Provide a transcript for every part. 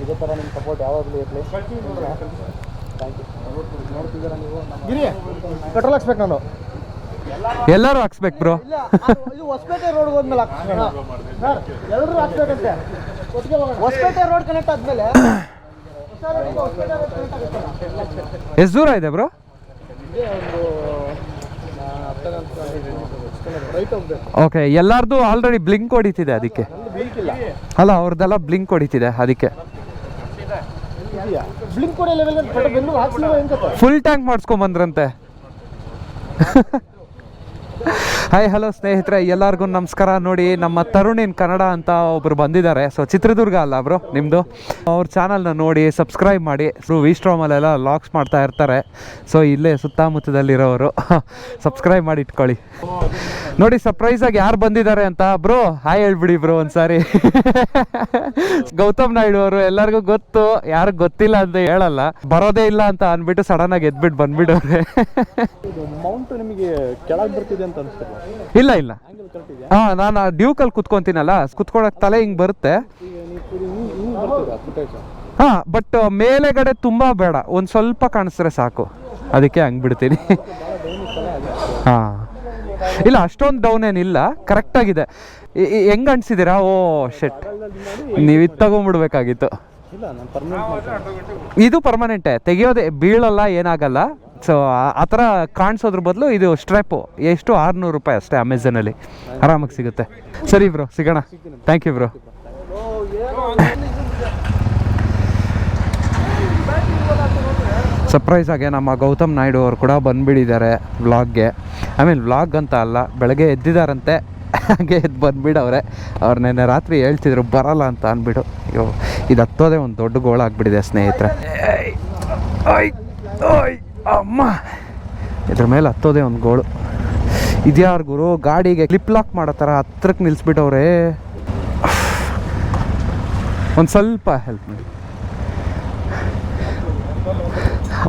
ಇದೇ ಥರ ನಿಮ್ಮ ಸಪೋರ್ಟ್ ಯಾವಾಗಲೂ ಇರಲಿ. Thank you. ನೋಡ್ತಿದ್ದೀರಾ ನೀವು, ಪೆಟ್ರೋಲ್ ಹಾಕ್ಸ್ಬೇಕು ನಾನು. ಎಲ್ಲರೂ ಹಾಕ್ಸ್ಬೇಕು ಬ್ರೋ. ಇದು ಹೊಸಪೇಟೆ ರೋಡ್ ಹೋದ್ಮೇಲೆ ಎಲ್ಲರೂ ಹಾಕ್ಸ್ಬೇಕಂತೆ. ಹೊಸಪೇಟೆ ರೋಡ್ ಕನೆಕ್ಟ್ ಆದ್ಮೇಲೆ ಎಷ್ಟು ದೂರ ಇದೆ ಬ್ರೋ? ಓಕೆ, ಎಲ್ಲಾರ್ದು ಆಲ್ರೆಡಿ ಬ್ಲಿಂಕ್ ಹೊಡಿತಿದೆ ಅದಕ್ಕೆ. ಅಲ್ಲ, ಅವ್ರದ್ದೆಲ್ಲ ಬ್ಲಿಂಕ್ ಹೊಡಿತಿದೆ ಅದಕ್ಕೆ. ಫುಲ್ ಟ್ಯಾಂಕ್ ಮಾಡಿಸ್ಕೊಂಬಂದ್ರಂತೆ. ಹಾಯ್ ಹಲೋ ಸ್ನೇಹಿತರೆ, ಎಲ್ಲರಿಗೂ ನಮಸ್ಕಾರ. ನೋಡಿ, ನಮ್ಮ ತರುಣ್ ಇನ್ ಕನ್ನಡ ಅಂತ ಒಬ್ರು ಬಂದಿದ್ದಾರೆ. ಸೊ ಚಿತ್ರದುರ್ಗ ಅಲ್ಲ ಬ್ರೋ ನಿಮ್ಮದು. ಅವ್ರ ಚಾನಲ್ನ ನೋಡಿ ಸಬ್ಸ್ಕ್ರೈಬ್ ಮಾಡಿ. ವಿಸ್ಟ್ರೋಮಲ್ಲೆಲ್ಲ ಲಾಗ್ಸ್ ಮಾಡ್ತಾ ಇರ್ತಾರೆ. ಸೊ ಇಲ್ಲೇ ಸುತ್ತಮುತ್ತದಲ್ಲಿರೋರು ಸಬ್ಸ್ಕ್ರೈಬ್ ಮಾಡಿ ಇಟ್ಕೊಳ್ಳಿ. ನೋಡಿ ಸರ್ಪ್ರೈಸಾಗಿ ಯಾರು ಬಂದಿದ್ದಾರೆ ಅಂತ. ಬ್ರೋ ಹಾಯ್ ಹೇಳ್ಬಿಡಿ ಬ್ರೋ ಒಂದ್ಸಾರಿ. ಗೌತಮ್ ನಾಯ್ಡು ಅವರು, ಎಲ್ಲರಿಗೂ ಗೊತ್ತು, ಯಾರಿಗೂ ಗೊತ್ತಿಲ್ಲ ಅಂತ ಹೇಳಲ್ಲ. ಬರೋದೇ ಇಲ್ಲ ಅಂತ ಅಂದ್ಬಿಟ್ಟು ಸಡನ್ ಆಗಿ ಎದ್ಬಿಟ್ಟು ಬಂದ್ಬಿಟ್ಟವ್ರೆ. ಮೌಂಟ್ ನಿಮಗೆ ಕೆಳಗೆ ಬರ್ತಿದೆ ಅಂತ ಅನಿಸ್ತಲ್ಲ? ಇಲ್ಲ ಇಲ್ಲ, ನಾನು ಡ್ಯೂಕಲ್ಲಿ ಕುತ್ಕೊಂತೀನಲ್ಲ, ಕುತ್ಕೊಳಕ್ ತಲೆ ಹಿಂಗ್ ಬರುತ್ತೆ. ಬಟ್ ಮೇಲೆಗಡೆ ತುಂಬಾ ಬೇಡ, ಒಂದ್ ಸ್ವಲ್ಪ ಕಾಣಿಸಿದ್ರೆ ಸಾಕು, ಅದಕ್ಕೆ ಹಂಗ್ ಬಿಡ್ತೀನಿ. ಇಲ್ಲ ಅಷ್ಟೊಂದು ಡೌನ್ ಏನಿಲ್ಲ, ಕರೆಕ್ಟ್ ಆಗಿದೆ. ಹೆಂಗ್ ಅನ್ಸಿದ್ದೀರಾ? ಓ ಶೆಟ್, ನೀವು ಇದು ತಗೊಂಡ್ಬಿಡ್ಬೇಕಾಗಿತ್ತು. ಇದು ಪರ್ಮನೆಂಟೇ, ತೆಗಿಯೋದೇ, ಬೀಳಲ್ಲ, ಏನಾಗಲ್ಲ. ಸೊ ಆ ಥರ ಕಾಣಿಸೋದ್ರ ಬದಲು ಇದು ಸ್ಟ್ರ್ಯಾಪು ಎಷ್ಟು 600 ರೂಪಾಯಿ ಅಷ್ಟೇ, ಅಮೆಝಾನಲ್ಲಿ ಆರಾಮಾಗಿ ಸಿಗುತ್ತೆ. ಸರಿ ಬ್ರೋ, ಸಿಗೋಣ. Thank you bro. ಸರ್ಪ್ರೈಸ್ ಆಗಿ ನಮ್ಮ ಗೌತಮ್ ನಾಯ್ಡು ಅವರು ಕೂಡ ಬಂದುಬಿಟ್ಟಿದ್ದಾರೆ ವ್ಲಾಗ್ಗೆ. ವ್ಲಾಗ್ ಅಂತ ಅಲ್ಲ, ಬೆಳಗ್ಗೆ ಎದ್ದಿದ್ದಾರಂತೆ, ಹಾಗೆ ಎದ್ದು ಬಂದುಬಿಡವ್ರೆ. ಅವ್ರು ನೆನ್ನೆ ರಾತ್ರಿ ಹೇಳ್ತಿದ್ರು ಬರಲ್ಲ ಅಂತ ಅಂದ್ಬಿಟ್ಟು. ಅಯ್ಯೋ, ಇದು ಹತ್ತೋದೇ ಒಂದು ದೊಡ್ಡ ಗೋಳಾಗ್ಬಿಟ್ಟಿದೆ ಸ್ನೇಹಿತರೆ. ಅಮ್ಮ, ಇದ್ರ ಮೇಲೆ ಹತ್ತೋದೇ ಒಂದು ಗೋಳು. ಇದ್ಯಾರು ಗುರು, ಗಾಡಿಗೆ ಕ್ಲಿಪ್ ಲಾಕ್ ಮಾಡೋ ಥರ ಹತ್ರಕ್ಕೆ ನಿಲ್ಲಿಸ್ಬಿಟ್ಟವ್ರೆ. ಒಂದು ಸ್ವಲ್ಪ ಹೆಲ್ಪ್ ಮಾಡಿ.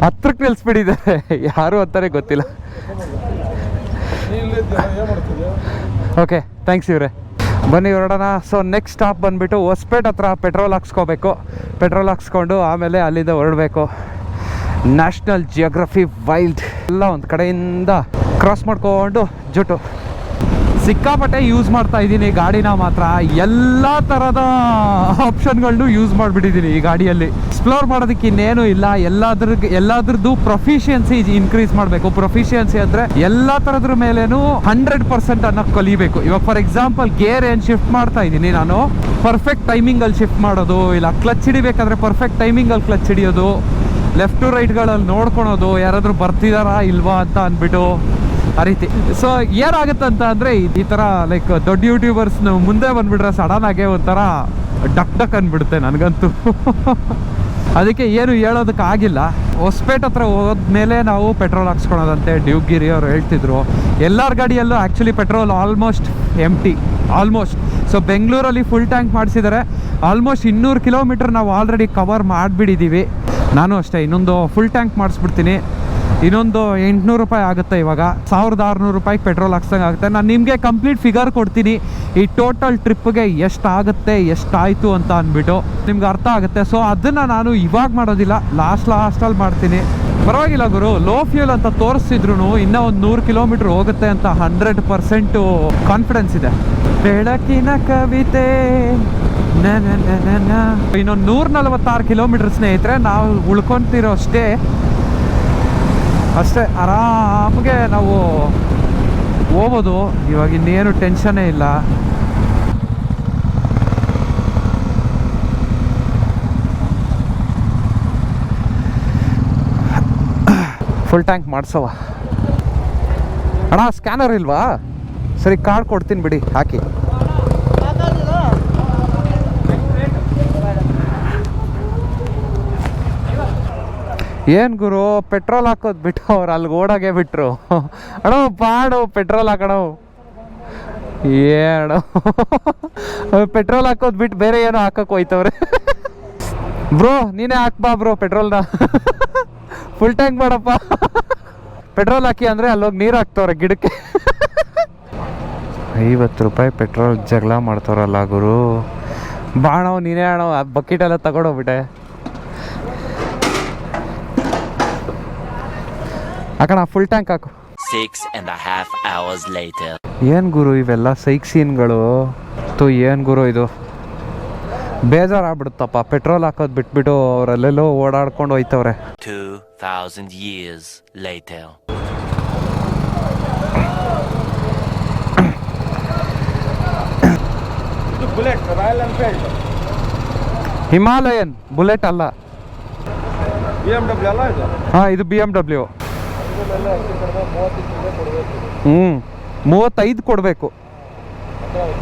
ಹತ್ರಕ್ಕೆ ನಿಲ್ಲಿಸ್ಬಿಟ್ಟಿದ್ದಾರೆ, ಯಾರು ಅಂತಾರೆ ಗೊತ್ತಿಲ್ಲ. ಓಕೆ, ಥ್ಯಾಂಕ್ಸ್ ಇವ್ರೆ. ಬನ್ನಿ ಹೊರಡೋಣ. ಸೊ ನೆಕ್ಸ್ಟ್ ಸ್ಟಾಪ್ ಬಂದುಬಿಟ್ಟು ಹೊಸಪೇಟೆ ಹತ್ರ ಪೆಟ್ರೋಲ್ ಹಾಕ್ಸ್ಕೋಬೇಕು. ಪೆಟ್ರೋಲ್ ಹಾಕ್ಸ್ಕೊಂಡು ಆಮೇಲೆ ಅಲ್ಲಿಂದ ಹೊರಡಬೇಕು. ನ್ಯಾಷನಲ್ ಜಿಯೋಗ್ರಫಿ ವೈಲ್ಡ್ ಎಲ್ಲ ಒಂದು ಕಡೆಯಿಂದ ಕ್ರಾಸ್ ಮಾಡ್ಕೊಂಡು ಜೊಟ್ಟು. ಸಿಕ್ಕಾಪಟ್ಟೆ ಯೂಸ್ ಮಾಡ್ತಾ ಇದ್ದೀನಿ ಗಾಡಿನ. ಮಾತ್ರ ಎಲ್ಲ ಥರದ ಆಪ್ಷನ್ಗಳನ್ನು ಯೂಸ್ ಮಾಡಿಬಿಟ್ಟಿದ್ದೀನಿ ಈ ಗಾಡಿಯಲ್ಲಿ. ಎಕ್ಸ್ಪ್ಲೋರ್ ಮಾಡೋದಕ್ಕೆ ಇನ್ನೇನು ಇಲ್ಲ. ಎಲ್ಲದ್ರದ್ದು ಪ್ರೊಫಿಷಿಯನ್ಸಿ ಇನ್ಕ್ರೀಸ್ ಮಾಡಬೇಕು. ಪ್ರೊಫಿಷಿಯನ್ಸಿ ಅಂದರೆ ಎಲ್ಲ ಥರದ್ರ ಮೇಲೇನು 100% ಅನ್ನೋ ಕಲಿಬೇಕು. ಇವಾಗ ಫಾರ್ ಎಕ್ಸಾಂಪಲ್ ಗೇರ್ ಏನು ಶಿಫ್ಟ್ ಮಾಡ್ತಾ ಇದ್ದೀನಿ ನಾನು, ಪರ್ಫೆಕ್ಟ್ ಟೈಮಿಂಗಲ್ಲಿ ಶಿಫ್ಟ್ ಮಾಡೋದು, ಇಲ್ಲ ಕ್ಲಚ್ ಹಿಡಿಬೇಕಾದ್ರೆ ಪರ್ಫೆಕ್ಟ್ ಟೈಮಿಂಗಲ್ಲಿ ಕ್ಲಚ್ ಹಿಡಿಯೋದು, ಲೆಫ್ಟ್ ಟು ರೈಟ್ಗಳಲ್ಲಿ ನೋಡ್ಕೊಳೋದು, ಯಾರಾದರೂ ಬರ್ತಿದಾರಾ ಇಲ್ವಾ ಅಂತ ಅಂದ್ಬಿಟ್ಟು ಆ ರೀತಿ. ಸೊ ಏನಾಗುತ್ತೆ ಅಂತ ಅಂದರೆ, ಈ ಥರ ಲೈಕ್ ದೊಡ್ಡ ಯೂಟ್ಯೂಬರ್ಸ್ ಮುಂದೆ ಬಂದುಬಿಟ್ರೆ ಸಡನ್ ಆಗಿ ಒಂಥರ ಡಕ್ ಅಂದ್ಬಿಡುತ್ತೆ ನನಗಂತೂ. ಅದಕ್ಕೆ ಏನು ಹೇಳೋದಕ್ಕಾಗಿಲ್ಲ. ಹೊಸಪೇಟೆ ಹತ್ರ ಹೋದ್ಮೇಲೆ ನಾವು ಪೆಟ್ರೋಲ್ ಹಾಕ್ಸ್ಕೊಳೋದಂತೆ ಡ್ಯೂಗಿರಿ ಅವ್ರು ಹೇಳ್ತಿದ್ರು. ಎಲ್ಲರ ಗಾಡಿಯಲ್ಲೂ ಆ್ಯಕ್ಚುಲಿ ಪೆಟ್ರೋಲ್ ಆಲ್ಮೋಸ್ಟ್ ಎಂಟಿ, ಆಲ್ಮೋಸ್ಟ್. ಸೊ ಬೆಂಗಳೂರಲ್ಲಿ ಫುಲ್ ಟ್ಯಾಂಕ್ ಮಾಡಿಸಿದ್ದಾರೆ. ಆಲ್ಮೋಸ್ಟ್ 200 ಕಿಲೋಮೀಟರ್ ನಾವು ಆಲ್ರೆಡಿ ಕವರ್ ಮಾಡಿಬಿಟ್ಟಿದ್ದೀವಿ. ನಾನು ಅಷ್ಟೇ, ಇನ್ನೊಂದು ಫುಲ್ ಟ್ಯಾಂಕ್ ಮಾಡಿಸ್ಬಿಡ್ತೀನಿ. ಇನ್ನೊಂದು 800 ರೂಪಾಯಿ ಆಗುತ್ತೆ. ಇವಾಗ 1600 ರೂಪಾಯಿಗೆ ಪೆಟ್ರೋಲ್ ಹಾಕ್ಸಂಗೆ ಆಗುತ್ತೆ. ನಾನು ನಿಮಗೆ ಕಂಪ್ಲೀಟ್ ಫಿಗರ್ ಕೊಡ್ತೀನಿ, ಈ ಟೋಟಲ್ ಟ್ರಿಪ್ಗೆ ಎಷ್ಟಾಗುತ್ತೆ, ಎಷ್ಟಾಯಿತು ಅಂತ ಅಂದ್ಬಿಟ್ಟು ನಿಮ್ಗೆ ಅರ್ಥ ಆಗುತ್ತೆ. ಸೊ ಅದನ್ನು ನಾನು ಇವಾಗ ಮಾಡೋದಿಲ್ಲ, ಲಾಸ್ಟಲ್ಲಿ ಮಾಡ್ತೀನಿ. ಪರವಾಗಿಲ್ಲ ಗುರು, ಲೋ ಫ್ಯೂಲ್ ಅಂತ ತೋರಿಸ್ತಿದ್ರು ಇನ್ನೂ ಒಂದು 100 ಕಿಲೋಮೀಟ್ರ್ ಹೋಗುತ್ತೆ ಅಂತ 100% ಕಾನ್ಫಿಡೆನ್ಸ್ ಇದೆ. ಬೆಳಕಿನ ಕವಿತೆ ಇನ್ನೊಂದು 146 ಕಿಲೋಮೀಟರ್ ಸ್ನೇಹಿತರೆ ನಾವು ಉಳ್ಕೊತಿರೋ ಅಷ್ಟೇ ಆರಾಮಗೆ ನಾವು ಹೋಗ್ಬೋದು. ಇವಾಗ ಇನ್ನೇನು ಟೆನ್ಷನ್ನೇ ಇಲ್ಲ. ಫುಲ್ ಟ್ಯಾಂಕ್ ಮಾಡಿಸವ ಅಣ್ಣ. ಸ್ಕ್ಯಾನರ್ ಇಲ್ವಾ? ಸರಿ, ಕಾರ್ಡ್ ಕೊಡ್ತೀನಿ ಬಿಡಿ, ಹಾಕಿ. ಏನು ಗುರು, ಪೆಟ್ರೋಲ್ ಹಾಕೋದು ಬಿಟ್ಟು ಅವ್ರು ಅಲ್ಲಿ ಓಡಾಗೆ ಬಿಟ್ರು. ಅಣ್ಣ ಬಾಡು ಪೆಟ್ರೋಲ್ ಹಾಕೋಣ. ಏನೋ ಪೆಟ್ರೋಲ್ ಹಾಕೋದು ಬಿಟ್ಟು ಬೇರೆ ಏನೋ ಹಾಕಕ್ಕೆ ಹೋಯ್ತವ್ರೆ. ಬ್ರೋ ನೀನೇ ಹಾಕ್ಬಾ ಬ್ರೋ ಪೆಟ್ರೋಲ್ನ. ಫುಲ್ ಟ್ಯಾಂಕ್ ಮಾಡಪ್ಪ. ಪೆಟ್ರೋಲ್ ಹಾಕಿ ಅಂದರೆ ಅಲ್ಲೋಗಿ ನೀರು ಹಾಕ್ತವ್ರೆ ಗಿಡಕ್ಕೆ. 50 ರೂಪಾಯಿ ಪೆಟ್ರೋಲ್ ಜಗಳ ಮಾಡ್ತವ್ರಲ್ಲ ಗುರು. ಬಾಣೋ ನೀನೇ ಆಣೋ ಆ ಬಕೆಟ್ ಎಲ್ಲ ತಗೊಂಡೋಗ್ಬಿಟ್ಟೆ. ಹಾಕಣ ಫುಲ್ ಟ್ಯಾಂಕ್ ಹಾಕು. 6.5 hours later. ಏನು ಗುರು ಇವೆಲ್ಲ ಸೈಕ್ ಸೀನ್ಗಳು ಏನು ಗುರು ಇದು ಬೇಜಾರಾಗ್ಬಿಡುತ್ತಪ್ಪ. ಪೆಟ್ರೋಲ್ ಹಾಕೋದು ಬಿಟ್ಬಿಟ್ಟು ಅವರಲ್ಲೆಲ್ಲೋ ಓಡಾಡ್ಕೊಂಡು ಹೋಯ್ತವ್ರೆ. 2000 years later. ಇದು bullet royal Enfield, Himalayan bullet ಅಲ್ಲ, BMW ಅಲ್ಲ ಇದು. ಹಾಂ ಇದು BMW. ಇದರಲ್ಲೆಲ್ಲ ಹೆಚ್ಚು ಕಡಿಮೆ 30 ಕೊಡಬೇಕು. 35 ಕೊಡಬೇಕು.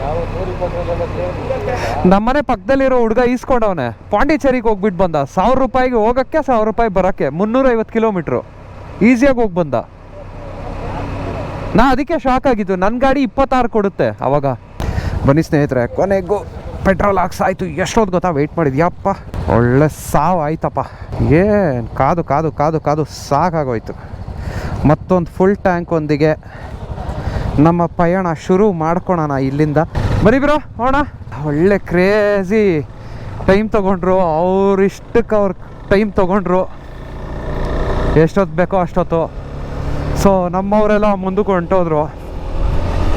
ನಾವು 120 ನಮ್ಮನೆ ಪಕ್ಕದಲ್ಲಿರೋ ಹುಡುಗ ಈಸ್ಕೊಂಡವನೆ ಪಾಂಡಿಚೇರಿಗೆ ಹೋಗ್ಬಿಟ್ಟು ಬಂದ. 1000 ರೂಪಾಯಿಗೆ ಹೋಗೋಕ್ಕೆ 1000 ರೂಪಾಯಿ ಬರೋಕ್ಕೆ 350 ಕಿಲೋಮೀಟ್ರು ಈಸಿಯಾಗಿ ಹೋಗಿ ಬಂದ. ನಾ ಅದಕ್ಕೆ ಶಾಕ್ ಆಗಿದ್ದು, ನನ್ನ ಗಾಡಿ 26 ಕೊಡುತ್ತೆ ಅವಾಗ. ಬನ್ನಿ ಸ್ನೇಹಿತರೆ, ಕೊನೆಗೂ ಪೆಟ್ರೋಲ್ ಹಾಕ್ಸಾಯ್ತು. ಎಷ್ಟೊತ್ತು ಗೊತ್ತಾ ವೆಯ್ಟ್ ಮಾಡಿದ್ಯಪ್ಪ, ಒಳ್ಳೆ ಸಾವು ಆಯ್ತಪ್ಪ. ಏನು ಕಾದು ಕಾದು ಕಾದು ಕಾದು ಸಾಕಾಗೋಯ್ತು. ಮತ್ತೊಂದು ಫುಲ್ ಟ್ಯಾಂಕ್ ನಮ್ಮ ಪಯಣ ಶುರು ಮಾಡ್ಕೊಳೋಣ ಇಲ್ಲಿಂದ. ಬರೀ ಬ್ರೋ ಹೋಣ. ಒಳ್ಳೆ ಕ್ರೇಜಿ ಟೈಮ್ ತೊಗೊಂಡ್ರು, ಅವ್ರಿಷ್ಟಕ್ಕೆ ಅವ್ರು ಟೈಮ್ ತೊಗೊಂಡ್ರು. ಎಷ್ಟೊತ್ತು ಬೇಕೋ ಅಷ್ಟೊತ್ತು. ಸೊ ನಮ್ಮವರೆಲ್ಲ ಮುಂದಕ್ಕೆ ಹೊಂಟೋದ್ರು.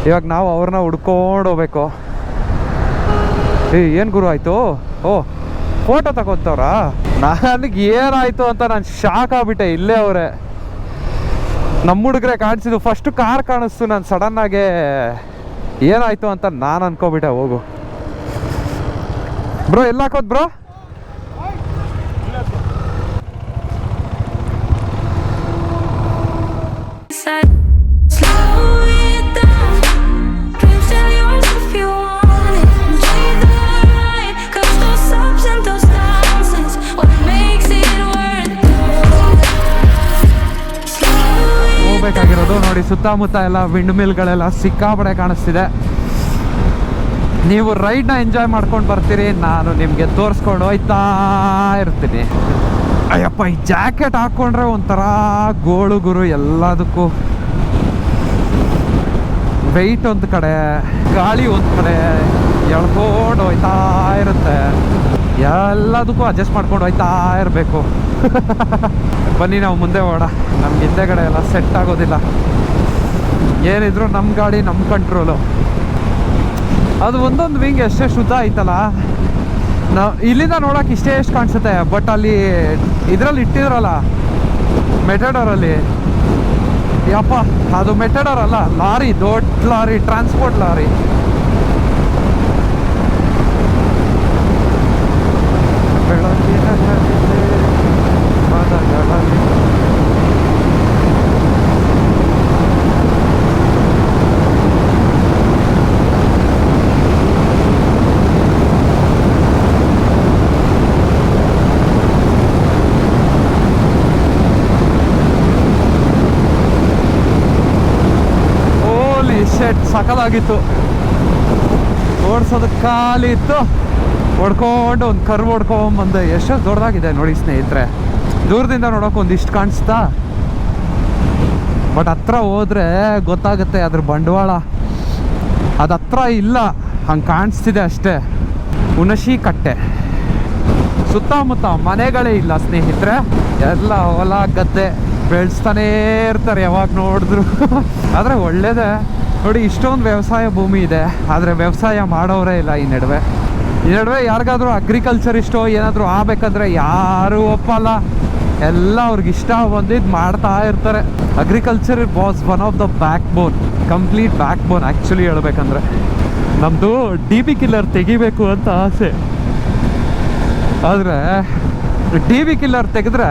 ಇವಾಗ ನಾವು ಅವ್ರನ್ನ ಹುಡ್ಕೊಂಡು ಹೋಗ್ಬೇಕು. ಏನು ಗುರು ಆಯಿತು? ಓ ಫೋಟೋ ತಗೊತವ್ರ? ನನಗೆ ಏನಾಯಿತು ಅಂತ ನಾನು ಶಾಕ್ ಆಗ್ಬಿಟ್ಟೆ. ಇಲ್ಲೇ ಅವರೇ ನಮ್ಮ ಹುಡುಗರೆ ಕಾಣಿಸಿದ್ದು. ಫಸ್ಟು ಕಾರ್ ಕಾಣಿಸ್ತು, ನಾನು ಸಡನ್ನಾಗೆ ಏನಾಯಿತು ಅಂತ ನಾನು ಅನ್ಕೋಬಿಟ್ಟೆ. ಹೋಗು ಬ್ರೋ, ಎಲ್ಲ ಹಾಕೋದು ಬ್ರೋ? ಹೋಗ್ಬೇಕಾಗಿರೋದು ನೋಡಿ, ಸುತ್ತಮುತ್ತ ಎಲ್ಲ ವಿಂಡ್ ಮಿಲ್ಗಳೆಲ್ಲ ಸಿಕ್ಕಾಪಡೆ ಕಾಣಿಸ್ತಿದೆ. ನೀವು ರೈಡ್ನ ಎಂಜಾಯ್ ಮಾಡ್ಕೊಂಡು ಬರ್ತೀರಿ, ನಾನು ನಿಮಗೆ ತೋರಿಸ್ಕೊಂಡು ಹೋಯ್ತಾ ಇರ್ತೀನಿ. ಅಯ್ಯಪ್ಪ, ಈ ಜಾಕೆಟ್ ಹಾಕ್ಕೊಂಡ್ರೆ ಒಂಥರ ಗೋಳು ಗುರು. ಎಲ್ಲದಕ್ಕೂ ವೆಯ್ಟ್ ಒಂದು ಕಡೆ, ಗಾಳಿ ಒಂದು ಕಡೆ ಎಳ್ಕೊಂಡು ಹೋಯ್ತಾ ಇರುತ್ತೆ. ಎಲ್ಲದಕ್ಕೂ ಅಡ್ಜಸ್ಟ್ ಮಾಡ್ಕೊಂಡು ಹೋಯ್ತಾ ಇರಬೇಕು. ಬನ್ನಿ ನಾವು ಮುಂದೆ ಹೋಗೋಣ. ನಮ್ಗೆ ಹಿಂದೆಗಡೆ ಎಲ್ಲ ಸೆಟ್ ಆಗೋದಿಲ್ಲ. ಏನಿದ್ರು ನಮ್ಮ ಗಾಡಿ ನಮ್ಮ ಕಂಟ್ರೋಲು. ಅದು ಒಂದೊಂದು ವಿಂಗ್ ಎಷ್ಟೆಷ್ಟು ಉದ್ದ ಐತಲ್ಲ, ನಾವು ಇಲ್ಲಿಂದ ನೋಡೋಕೆ ಇಷ್ಟೇ ಎಷ್ಟು ಕಾಣಿಸುತ್ತೆ. ಬಟ್ ಅಲ್ಲಿ ಇದರಲ್ಲಿ ಇಟ್ಟಿದ್ರಲ್ಲ ಮೆಟಡೋರಲ್ಲಿ, ಯಪ್ಪ ಅದು ಮೆಟಡೋರ್ ಅಲ್ಲ, ಲಾರಿ, ದೊಡ್ಡ ಲಾರಿ, ಟ್ರಾನ್ಸ್ಪೋರ್ಟ್ ಲಾರಿ. ಸಕಲಾಗಿತ್ತು, ಓಡಿಸೋದಕ್ಕೆ ಖಾಲಿ ಇತ್ತು. ಹೊಡ್ಕೊಂಡು ಒಂದು ಕರ್ವ್ ಹೊಡ್ಕೊಂಬಂದೆ. ಎಷ್ಟು ದೊಡ್ಡದಾಗಿದೆ ನೋಡಿ ಸ್ನೇಹಿತರೆ. ದೂರದಿಂದ ನೋಡೋಕೆ ಒಂದಿಷ್ಟು ಕಾಣಿಸ್ತಾ, ಬಟ್ ಹತ್ರ ಹೋದರೆ ಗೊತ್ತಾಗುತ್ತೆ ಅದ್ರ ಬಂಡವಾಳ. ಅದು ಹತ್ರ ಇಲ್ಲ, ಹಂಗೆ ಕಾಣಿಸ್ತಿದೆ ಅಷ್ಟೇ. ಹುಣಸಿ ಕಟ್ಟೆ ಸುತ್ತಮುತ್ತ ಮನೆಗಳೇ ಇಲ್ಲ ಸ್ನೇಹಿತರೆ. ಎಲ್ಲ ಹೊಲ ಗದ್ದೆ ಬೆಳೆಸ್ತಾನೇ ಇರ್ತಾರೆ ಯಾವಾಗ ನೋಡಿದ್ರು. ಆದರೆ ಒಳ್ಳೇದೇ ನೋಡಿ, ಇಷ್ಟೊಂದು ವ್ಯವಸಾಯ ಭೂಮಿ ಇದೆ, ಆದರೆ ವ್ಯವಸಾಯ ಮಾಡೋರೇ ಇಲ್ಲ ಈ ನಡುವೆ. ಯಾರಿಗಾದ್ರೂ ಅಗ್ರಿಕಲ್ಚರಿಸ್ಟೋ ಏನಾದರೂ ಆಗಬೇಕಂದ್ರೆ ಯಾರೂ ಒಪ್ಪಲ್ಲ. ಎಲ್ಲ ಅವ್ರಿಗೆ ಇಷ್ಟ ಬಂದಿದ್ದು ಮಾಡ್ತಾ ಇರ್ತಾರೆ. Agriculture was one of the back bone, complete back bone actually ಹೇಳ್ಬೇಕಂದ್ರೆ. ನಮ್ಮದು DB ಕಿಲ್ಲರ್ ತೆಗಿಬೇಕು ಅಂತ ಆಸೆ. ಆದರೆ DB ಕಿಲ್ಲರ್ ತೆಗೆದ್ರೆ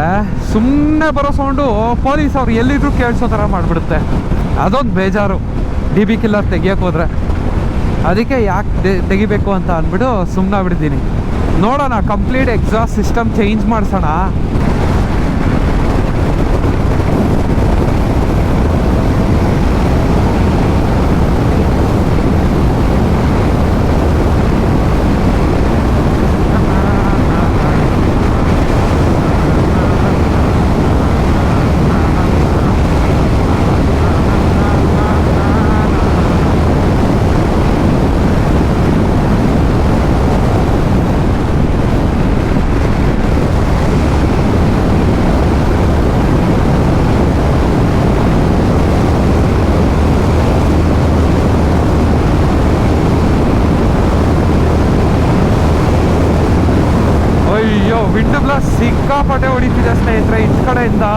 ಸುಮ್ಮನೆ ಬರೋ ಸೌಂಡು ಪೊಲೀಸ್ ಅವ್ರು ಎಲ್ಲಿದ್ರು ಕೇಳಿಸೋ ಥರ ಮಾಡಿಬಿಡುತ್ತೆ. ಅದೊಂದು ಬೇಜಾರು DB ಕಿಲ್ಲರ್ ತೆಗಿಯೋಕೆ ಹೋದರೆ. ಅದಕ್ಕೆ ಯಾಕೆ ತೆಗಿಬೇಕು ಅಂತ ಅಂದ್ಬಿಟ್ಟು ಸುಮ್ಮನೆ ಬಿಟ್ಟಿದ್ದೀನಿ. ನೋಡೋಣ, ಕಂಪ್ಲೀಟ್ ಎಕ್ಸಾಸ್ಟ್ ಸಿಸ್ಟಮ್ ಚೇಂಜ್ ಮಾಡಿಸೋಣ. ವಿಂಡ್ ಬ್ಲಾಸ್ಟ್ ಸಿಕ್ಕಾಪಟ್ಟೆ ಹೊಡಿತಿದೆ ಸ್ನೇಹಿತರೆ. ಈ ಕಡೆಯಿಂದ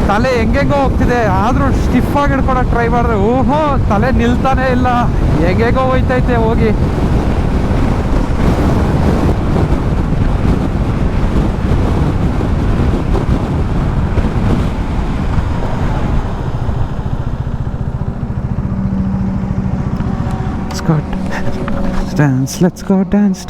ತಲೆ ಹೆಂಗೆಂಗೋ ಹೋಗ್ತಿದೆ, ಆದರೂ ಸ್ಟಿಫ್ ಆಗಿ ಹಿಡ್ಕೊಳಕ್ಕೆ ಟ್ರೈ ಮಾಡಿದ್ರೆ ಓಹೋ ತಲೆ ನಿಲ್ತಾನೆ ಇಲ್ಲ, ಹೆಂಗೆಗೋ ಹೋಯ್ತೈತೆ ಹೋಗಿ. Let's go dance.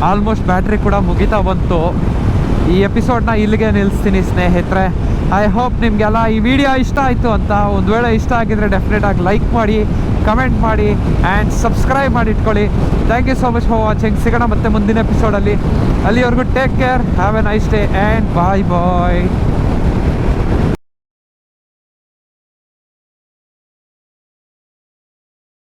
Almost battery ಕೂಡ ಮುಗಿತಾ ಬಂತು. ಈ ಎಪಿಸೋಡ್ನ ಇಲ್ಲಿಗೆ ನಿಲ್ಲಿಸ್ತೀನಿ ಸ್ನೇಹಿತರೆ. ಐ ಹೋಪ್ ನಿಮಗೆಲ್ಲ ಈ ವಿಡಿಯೋ ಇಷ್ಟ ಆಯಿತು ಅಂತ. ಒಂದು ವೇಳೆ ಇಷ್ಟ ಆಗಿದ್ರೆ ಡೆಫಿನೆಟಾಗಿ ಲೈಕ್ ಮಾಡಿ, ಕಮೆಂಟ್ ಮಾಡಿ ಆ್ಯಂಡ್ ಸಬ್ಸ್ಕ್ರೈಬ್ ಮಾಡಿ ಇಟ್ಕೊಳ್ಳಿ. Thank you so much for watching. ಸಿಗೋಣ ಮತ್ತೆ ಮುಂದಿನ ಎಪಿಸೋಡಲ್ಲಿ. ಅಲ್ಲಿವರೆಗೂ take care, have a nice day and bye bye.